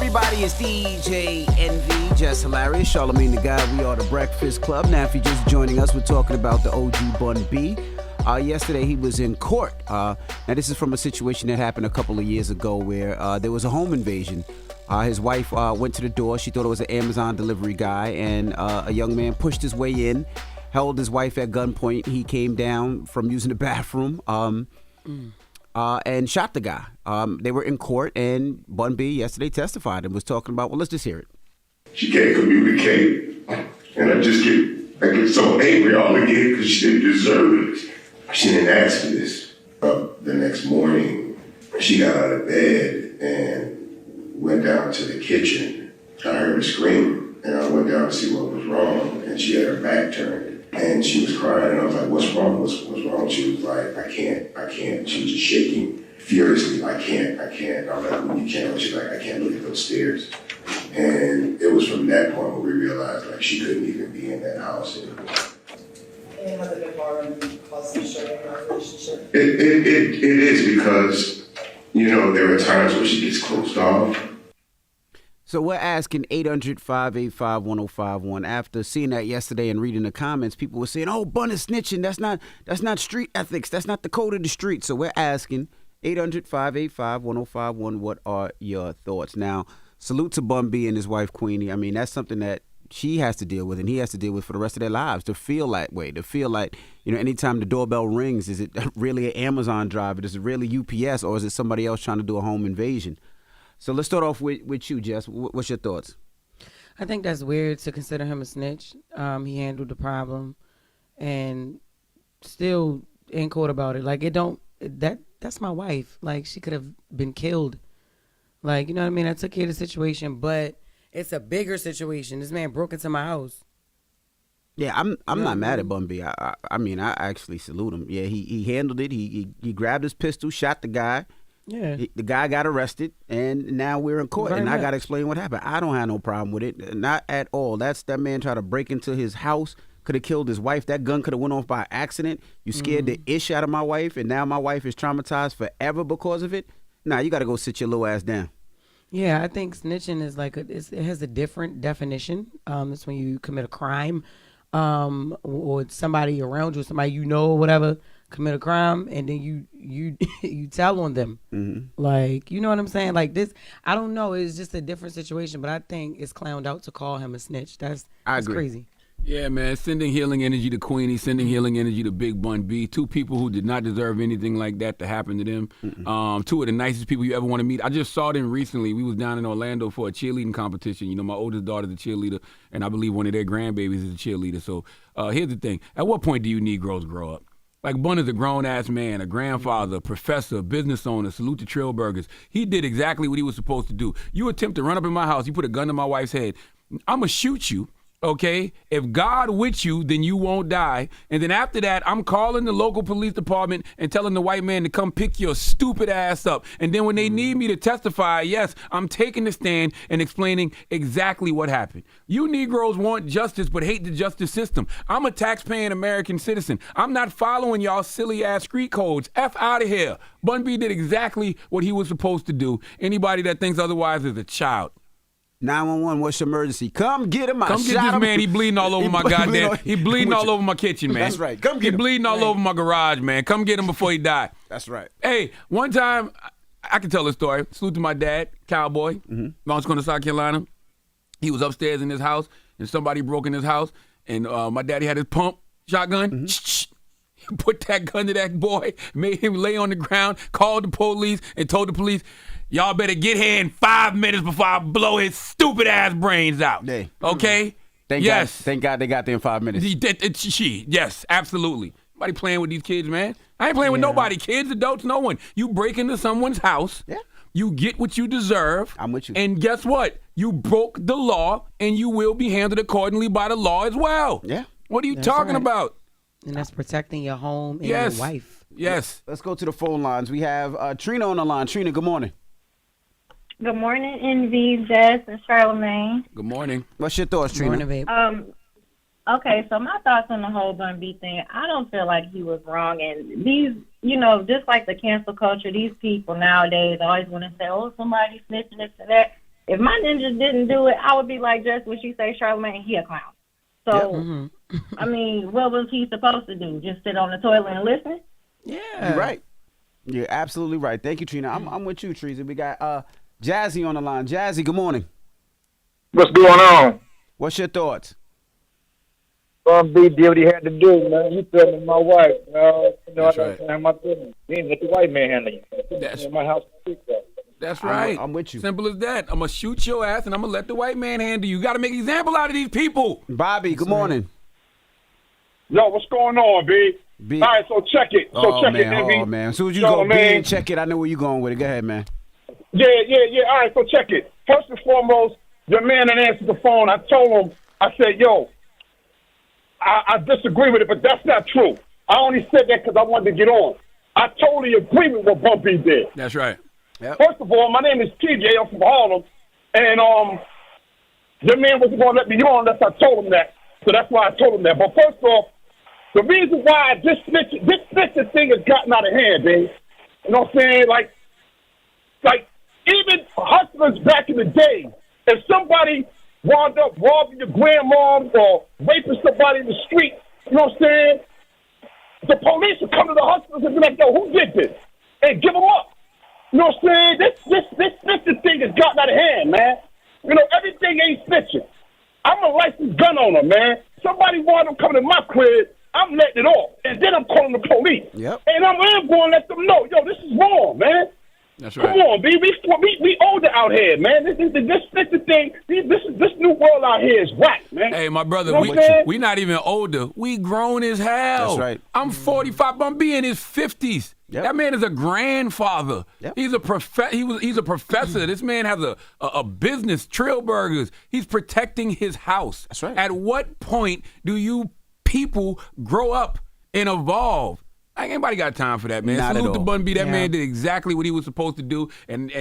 everybody? It's DJ Envy, Jess Hilarious, Charlamagne the Guy. We are the Breakfast Club. Now, if you're just joining us, we're talking about the OG Bun B. Yesterday, he was in court. Now, this is from a situation that happened a couple of years ago where there was a home invasion. His wife went to the door. She thought it was an Amazon delivery guy, and a young man pushed his way in, held his wife at gunpoint. He came down from using the bathroom and shot the guy. They were in court, and Bun B yesterday testified and was talking about, well, let's just hear it. She can't communicate, and I get so angry all again because she didn't deserve it. She didn't ask for this. The next morning, she got out of bed and went down to the kitchen. I heard her scream, and I went down to see what was wrong, and she had her back turned, and she was crying, and I was like, what's wrong? What's wrong? She was like, I can't. She was just shaking furiously. I can't. I'm like, well, you can't. She's like, I can't look at those stairs. And it was from that point where we realized, like, she couldn't even be in that house anymore. And has it been hard because of sharing our relationship? It is because, there are times where she gets closed off. So we're asking 800-585-1051. After seeing that yesterday and reading the comments, people were saying, oh, Bun is snitching. That's not street ethics. That's not the code of the street. So we're asking 800-585-1051. What are your thoughts? Now, salute to Bun B and his wife, Queenie. I mean, that's something that she has to deal with and he has to deal with for the rest of their lives, to feel that way, to feel like, anytime the doorbell rings, is it really an Amazon driver? Is it really UPS, or is it somebody else trying to do a home invasion? So let's start off with you, Jess. What's your thoughts? I think that's weird to consider him a snitch. He handled the problem and still in court about it. Like, that's my wife. Like, she could have been killed. Like, you know what I mean? I took care of the situation, but it's a bigger situation. This man broke into my house. Yeah, I'm not mad at Bun B. I mean, I actually salute him. Yeah, he handled it. He grabbed his pistol, shot the guy. Yeah. The guy got arrested, and now we're in court, Very and much. I got to explain what happened. I don't have no problem with it. Not at all. That man tried to break into his house, could have killed his wife. That gun could have went off by accident. You scared the ish out of my wife, and now my wife is traumatized forever because of it. Nah, you got to go sit your little ass down. Yeah, I think snitching is like it has a different definition. It's when you commit a crime, or somebody around you, somebody or whatever, commit a crime, and then you tell on them. Mm-hmm. Like, you know what I'm saying? Like this, I don't know. It's just a different situation, but I think it's clowned out to call him a snitch. That's crazy. Yeah, man, sending healing energy to Queenie, sending healing energy to Big Bun B. Two people who did not deserve anything like that to happen to them. Two of the nicest people you ever want to meet. I just saw them recently. We was down in Orlando for a cheerleading competition. My oldest daughter's a cheerleader, and I believe one of their grandbabies is a cheerleader. So here's the thing. At what point do you Negroes grow up? Like, Bun is a grown-ass man, a grandfather, a professor, a business owner, salute to Trail Burgers. He did exactly what he was supposed to do. You attempt to run up in my house, you put a gun to my wife's head, I'm going to shoot you. Okay, if God with you, then you won't die. And then after that, I'm calling the local police department and telling the white man to come pick your stupid ass up. And then when they need me to testify, yes, I'm taking the stand and explaining exactly what happened. You Negroes want justice but hate the justice system. I'm a taxpaying American citizen. I'm not following y'all silly ass street codes. F out of here. Bun B did exactly what he was supposed to do. Anybody that thinks otherwise is a child. 911, what's your emergency? Come get him. Come get this man. He bleeding all over my goddamn. He bleeding all over my kitchen, man. That's right. Come get him. He bleeding all over my garage, man. Come get him before he die. That's right. Hey, one time, I can tell this story. Salute to my dad, cowboy. Long to South Carolina. He was upstairs in his house, and somebody broke in his house, and my daddy had his pump shotgun. He put that gun to that boy, made him lay on the ground, called the police, and told the police, y'all better get here in 5 minutes before I blow his stupid ass brains out. Hey. Okay? Thank God they got there in 5 minutes. Yes, absolutely. Nobody playing with these kids, man. I ain't playing with nobody. Kids, adults, no one. You break into someone's house. Yeah. You get what you deserve. I'm with you. And guess what? You broke the law, and you will be handled accordingly by the law as well. Yeah. What are you talking about? And that's protecting your home and your wife. Yes. Let's go to the phone lines. We have Trina on the line. Trina, good morning. Good morning, Envy, Jess, and Charlamagne. Good morning. What's your thoughts, Trina? Morning, babe. Okay, so my thoughts on the whole Bun B thing, I don't feel like he was wrong. And these, just like the cancel culture, these people nowadays always want to say, oh, somebody snitching this and that. If my ninja didn't do it, I would be like just when she say Charlamagne, he a clown. So, I mean, what was he supposed to do? Just sit on the toilet and listen? Yeah. You're right. You're absolutely right. Thank you, Trina. I'm with you, Teresa. We got Jazzy on the line. Jazzy, good morning. What's going on? What's your thoughts? Bun B did what he had to do, man. You feel me, my wife. That's I right. got to my business. He ain't let the white man handle you. That's- in my house. That's right. I'm with you. Simple as that. I'm going to shoot your ass and I'm going to let the white man handle you. You got to make an example out of these people. Bobby, good morning. Yo, what's going on, B? B. All right, so check it. Oh, check man. it, Envy. Oh, man. As soon as you Yo, go B man. and check it, I know where you're going with it. Go ahead, man. Yeah. All right, so check it. First and foremost, your man that answered the phone, I told him, I said, yo, I disagree with it, but that's not true. I only said that because I wanted to get on. I totally agree with what Bun B did. That's right. Yep. First of all, my name is TJ. I'm from Harlem, and your man wasn't going to let me on unless I told him that. So that's why I told him that. But first off, the reason why this snitching thing has gotten out of hand, man. You know what I'm saying? Like even hustlers back in the day, if somebody wound up robbing your grandma or raping somebody in the street, you know what I'm saying? The police would come to the hustlers and be like, yo, who did this? And give them up. You know what I'm saying? This snitching thing has gotten out of hand, man. You know, everything ain't snitching. I'm a licensed gun owner, man. Somebody wound up coming to my crib, I'm letting it off. And then I'm calling the police. Yep. And I'm going to let them know, yo, this is wrong, man. That's Come right. on, B. We older out here, man. This thing. This new world out here is whack, man. Hey, my brother, You know what I'm saying? we not even older. We grown as hell. That's right. I'm 45. Bun B in his 50s. Yep. That man is a grandfather. Yep. He's a he's a professor. This man has a business, Trill Burgers. He's protecting his house. That's right. At what point do you people grow up and evolve? Ain't anybody got time for that, man. Not at Salute to all. Bun B. That Yeah. man did exactly what he was supposed to do, and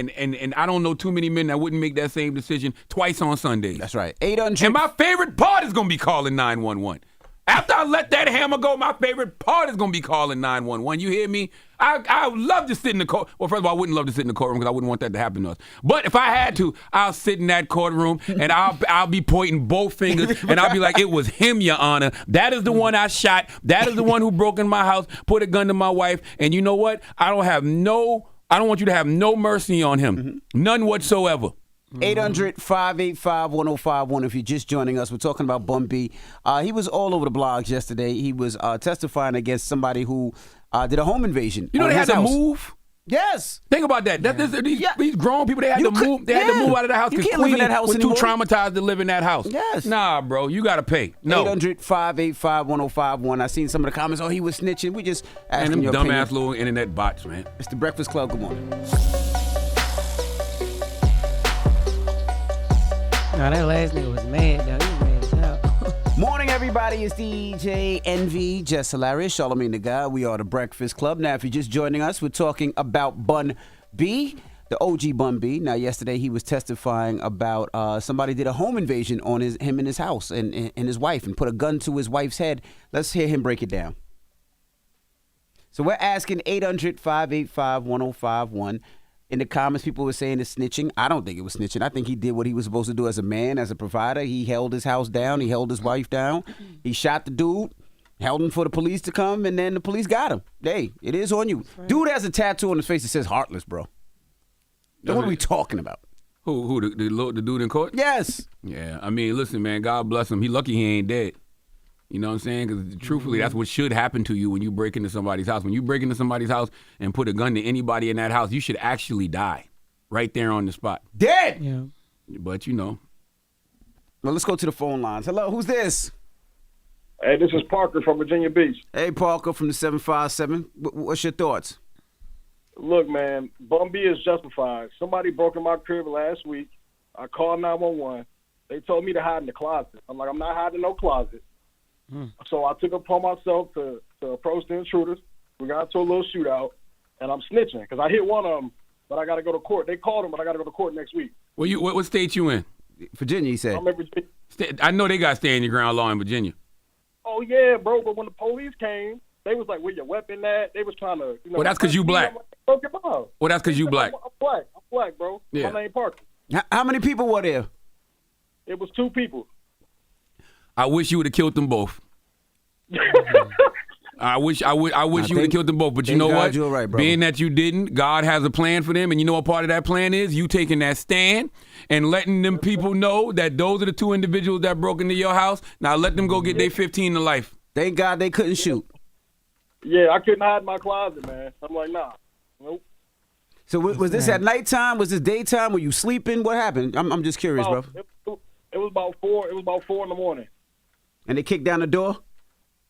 I don't know too many men that wouldn't make that same decision twice on Sundays. That's right. 800. And my favorite part is going to be calling 911. After I let that hammer go, my favorite part is going to be calling 911. You hear me? I would love to sit in the court. Well, first of all, I wouldn't love to sit in the courtroom because I wouldn't want that to happen to us. But if I had to, I'll sit in that courtroom and I'll be pointing both fingers and I'll be like, it was him, Your Honor. That is the one I shot. That is the one who broke in my house, put a gun to my wife. And you know what? I don't want you to have no mercy on him. None whatsoever. 800-585-1051. If you're just joining us, we're talking about Bun B. He was all over the blogs yesterday. He was testifying against somebody who did a home invasion. You know on they his had to house. move? Yes. Think about that. These grown people, they had You to could- move. They had to yeah. move out of the house You because can't live in Queenie that house was anymore. too traumatized to live in that house. Yes. Nah, bro, you got to pay. No. 800-585-1051. I seen some of the comments. Oh, he was snitching. We just And asking them your opinion. dumbass little internet bots, man. It's the Breakfast Club. Good morning. Nah, that last nigga was mad, though. He was mad as hell. Morning, everybody. It's DJ NV, Jess Hilarious, Charlamagne the Guy. We are the Breakfast Club. Now, if you're just joining us, we're talking about Bun B, the OG Bun B. Now, yesterday he was testifying about somebody did a home invasion on him and his house and his wife and put a gun to his wife's head. Let's hear him break it down. So we're asking 800-585-1051. In the comments, people were saying it's snitching. I don't think it was snitching. I think he did what he was supposed to do as a man, as a provider. He held his house down. He held his wife down. He shot the dude, held him for the police to come, and then the police got him. Hey, it is on you. Dude has a tattoo on his face that says Heartless, bro. What are we talking about? Who the dude in court? Yes. Yeah, I mean, listen, man, God bless him. He lucky he ain't dead. You know what I'm saying? Because truthfully, that's what should happen to you when you break into somebody's house. When you break into somebody's house and put a gun to anybody in that house, you should actually die right there on the spot. Dead. Yeah. But, you know. Well, let's go to the phone lines. Hello, who's this? Hey, this is Parker from Virginia Beach. Hey, Parker from the 757. What's your thoughts? Look, man, Bun B is justified. Somebody broke in my crib last week. I called 911. They told me to hide in the closet. I'm like, I'm not hiding in no closet. So I took it upon myself to approach the intruders. We got into a little shootout, and I'm snitching because I hit one of them, but I got to go to court. They called him, but I got to go to court next week. What state you in? Virginia, he said. I'm in Virginia. I know they got stand your ground law in Virginia. Oh, yeah, bro, but when the police came, they was like, where your weapon at? They was trying to, Well, that's 'cause you black. Well, Well, that's because you black. I'm black, bro. Yeah. My name Parker. How many people were there? It was 2 people. I wish you would have killed them both. I wish you would have killed them both. But you know God what? you're right, brother. Being that you didn't, God has a plan for them. And you know what part of that plan is? You taking that stand and letting them people know that those are the 2 individuals that broke into your house. Now let them go get their 15 to life. Thank God they couldn't shoot. Yeah, I couldn't hide in my closet, man. I'm like, nah. Nope. So was this at nighttime? Was this daytime? Were you sleeping? What happened? I'm just curious, bro. It was about 4. It was about 4 in the morning. And they kicked down the door?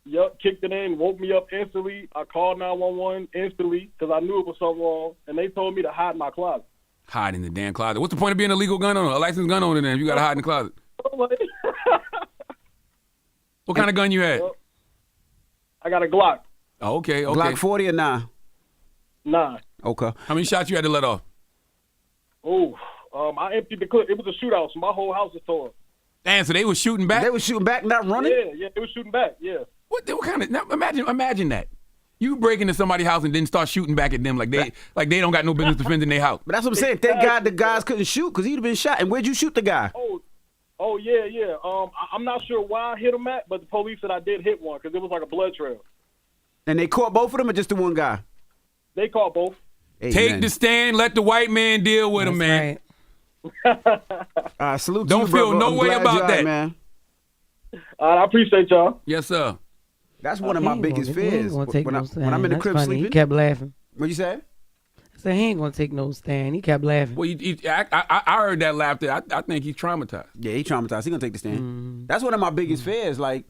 Yup, kicked it in, woke me up instantly. I called 911 instantly because I knew it was something wrong, and they told me to hide in my closet. Hide in the damn closet. What's the point of being a legal gun owner, a licensed gun owner then if you got to hide in the closet? What kind of gun you had? I got a Glock. Oh, okay. Glock 40 or 9? 9. Okay. How many shots you had to let off? Oh, I emptied the clip. It was a shootout, so my whole house was torn. Damn, so they was shooting back? They were shooting back, not running? Yeah, they was shooting back, yeah. What kind of? Now, imagine that. You break into somebody's house and then start shooting back at them like they don't got no business defending their house. But that's what I'm saying. Thank God the guys couldn't shoot because he'd have been shot. And where'd you shoot the guy? Oh, yeah. I'm not sure why I hit him at, but the police said I did hit one because it was like a blood trail. And they caught both of them or just the one guy? They caught both. Hey, Take man. the stand. Let the white man deal with him, man. Right. Salute Don't to you, feel brother. no I'm way glad about you're all that. right, man. I appreciate y'all. Yes, sir. That's one of my biggest fears. When I'm in the That's crib funny. sleeping. He kept laughing. What you say? I said, he ain't going to take no stand. He kept laughing. Well, I heard that laughter. I think he's traumatized. Yeah, he traumatized. He gonna take the stand. That's one of my biggest fears. Like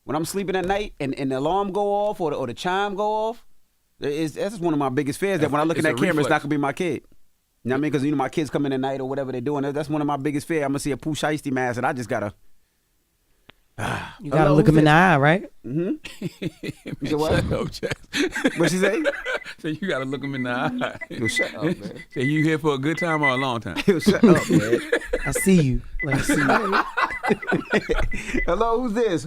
when I'm sleeping at night and the alarm go off or the chime go off. That's one of my biggest fears. That when I look in that camera, it's not gonna be my kid. You know what I mean? Because my kids come in at night or whatever they're doing. That's one of my biggest fears. I'm gonna see a Pooh Shiesty mask and I just gotta. You got to look him in the eye, right? You said what? Shut up, Jess. What she say? So you got to look him in the eye. Yo, shut up, man. So you here for a good time or a long time? Yo, shut up, man. I see you. Like, I see you. Hello, who's this?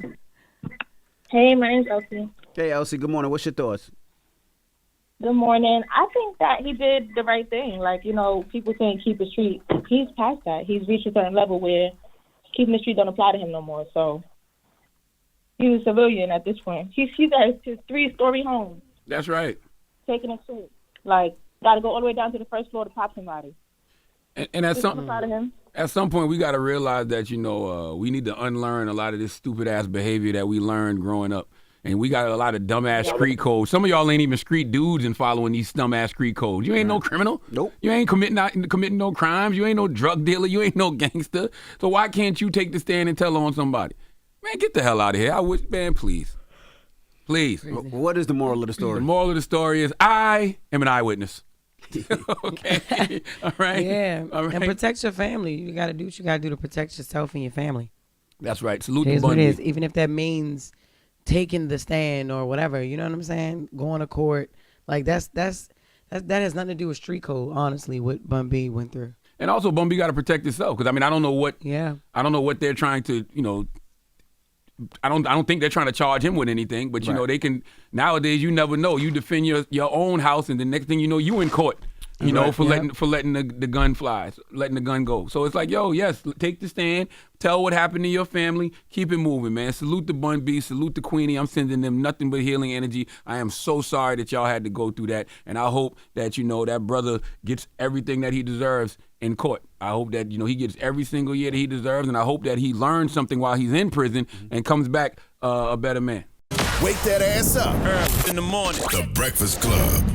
Hey, my name's Elsie. Hey, Elsie. Good morning. What's your thoughts? Good morning. I think that he did the right thing. Like, people saying keep the street. He's past that. He's reached a certain level where keeping the street don't apply to him no more. So he's a civilian at this point. He's at his 3-story home. That's right. Taking a shit. Like, got to go all the way down to the first floor to pop somebody. And at some Proud of him. At some point, we got to realize that, we need to unlearn a lot of this stupid-ass behavior that we learned growing up. And we got a lot of dumbass street codes. Some of y'all ain't even street dudes and following these dumbass street codes. You ain't no criminal. Nope. You ain't committing no crimes. You ain't no drug dealer. You ain't no gangster. So why can't you take the stand and tell on somebody? Man, get the hell out of here. Man, please. Please. What is the moral of the story? The moral of the story is I am an eyewitness. Okay. All right. Yeah. All right. And protect your family. You got to do what you got to do to protect yourself and your family. That's right. Salute It the is what Bun it B. is. Even if that means taking the stand or whatever, you know what I'm saying? Going to court. Like, that has nothing to do with street code, honestly, what Bun B went through. And also, Bun B got to protect himself because I don't know what they're trying to I don't think they're trying to charge him with anything, but they can nowadays. You never know. You defend your own house, and the next thing you know, you in court. For letting the gun fly, letting the gun go. So it's like, yes, take the stand, tell what happened to your family, keep it moving, man. Salute the Bun B, salute the Queenie. I'm sending them nothing but healing energy. I am so sorry that y'all had to go through that, and I hope that that brother gets everything that he deserves in court. I hope that he gets every single year that he deserves, and I hope that he learns something while he's in prison and comes back a better man. Wake that ass up early in the morning. The Breakfast Club.